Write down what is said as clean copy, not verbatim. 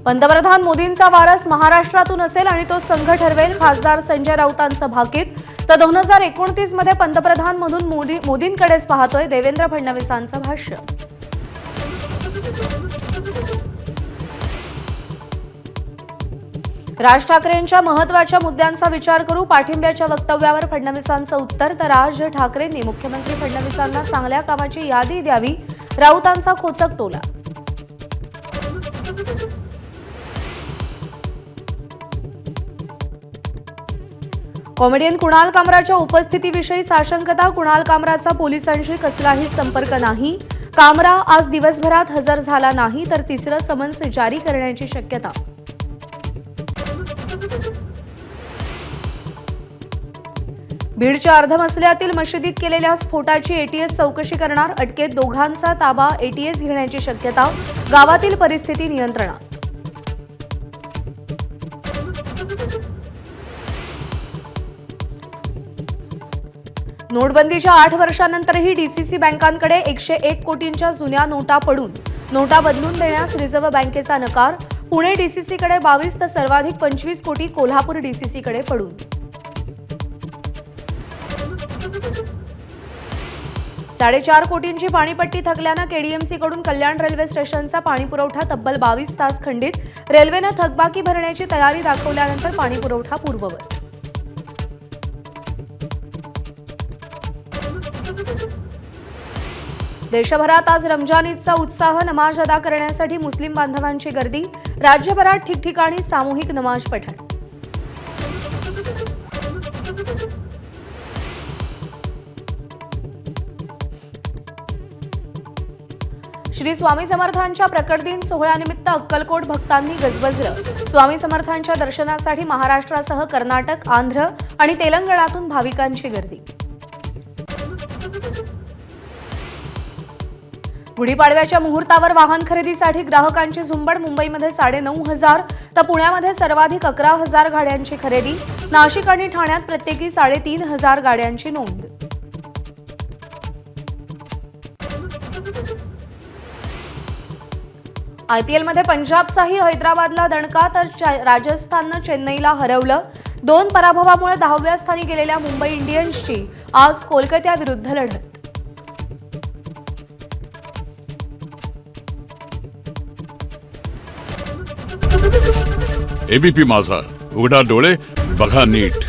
पंतप्रधान मोदींचा वारस महाराष्ट्रातून असेल आणि तो संघ ठरवेल, खासदार संजय राऊतांचं भाकीत. तर 2029 मध्ये पंतप्रधान म्हणून मोदींकडेच पाहतोय, देवेंद्र फडणवीसांचं भाष्य. राज ठाकरेंच्या महत्त्वाच्या मुद्द्यांचा विचार करू, पाठिंब्याच्या वक्तव्यावर फडणवीसांचं उत्तर. तर राज ठाकरेंनी मुख्यमंत्री फडणवीसांना चांगल्या कामाची यादी द्यावी, राऊतांचा खोचक टोला. कॉमेडियन कुणाल कामराच्या उपस्थितीविषयी साशंकता. कुणाल कामराचा पोलिसांशी कसलाही संपर्क नाही. कामरा आज दिवसभरात हजर झाला नाही तर तिसरं समन्स जारी करण्याची शक्यता. बीडच्या अर्धमसल्यातील मशिदीत केलेल्या स्फोटाची एटीएस चौकशी करणार. अटकेत दोघांचा ताबा एटीएस घेण्याची शक्यता. गावातील परिस्थिती नियंत्रणात. नोटबंदीच्या 8 वर्षांनंतरही डीसीसी बँकांकडे 101 कोटींच्या जुन्या नोटा पडून नोटा बदलून देण्यास रिझर्व्ह बँकेचा नकार. पुणे डीसीसीकडे 22 तर सर्वाधिक 25 कोटी कोल्हापूर डीसीसीकडे पडून. ₹4.5 कोटींची पाणीपट्टी थकल्यानं केडीएमसीकडून कल्याण रेल्वे स्टेशनचा पाणीपुरवठा तब्बल 22 तास खंडित. रेल्वेनं थकबाकी भरण्याची तयारी दाखवल्यानंतर पाणीपुरवठा पूर्ववत. देशभरात आज रमजान ईदचा उत्साह. नमाज अदा करण्यासाठी मुस्लिम बांधवांची गर्दी. राज्यभरात ठिकठिकाणी सामूहिक नमाज पठण. श्री स्वामी समर्थांच्या प्रकट दिन सोहळ्यानिमित्त अक्कलकोट भक्तांनी गजबजलं. स्वामी समर्थांच्या दर्शनासाठी महाराष्ट्रासह कर्नाटक, आंध्र आणि तेलंगणातून भाविकांची गर्दी. गुढीपाडव्याच्या मुहूर्तावर वाहन खरेदीसाठी ग्राहकांची झुंबड. मुंबईमध्ये 9,500 तर पुण्यामध्ये सर्वाधिक 11,000 गाड्यांची खरेदी. नाशिक आणि ठाण्यात प्रत्येकी 3,500 गाड्यांची नोंद. आयपीएलमध्ये पंजाबचाही हैदराबादला दणका, तर राजस्थाननं चेन्नईला हरवलं. 2 पराभवामुळे 10व्या स्थानी गेलेल्या मुंबई इंडियन्सची आज कोलकात्याविरुद्ध लढत. एबीपी माझा, उघडा डोळे बघा नीट.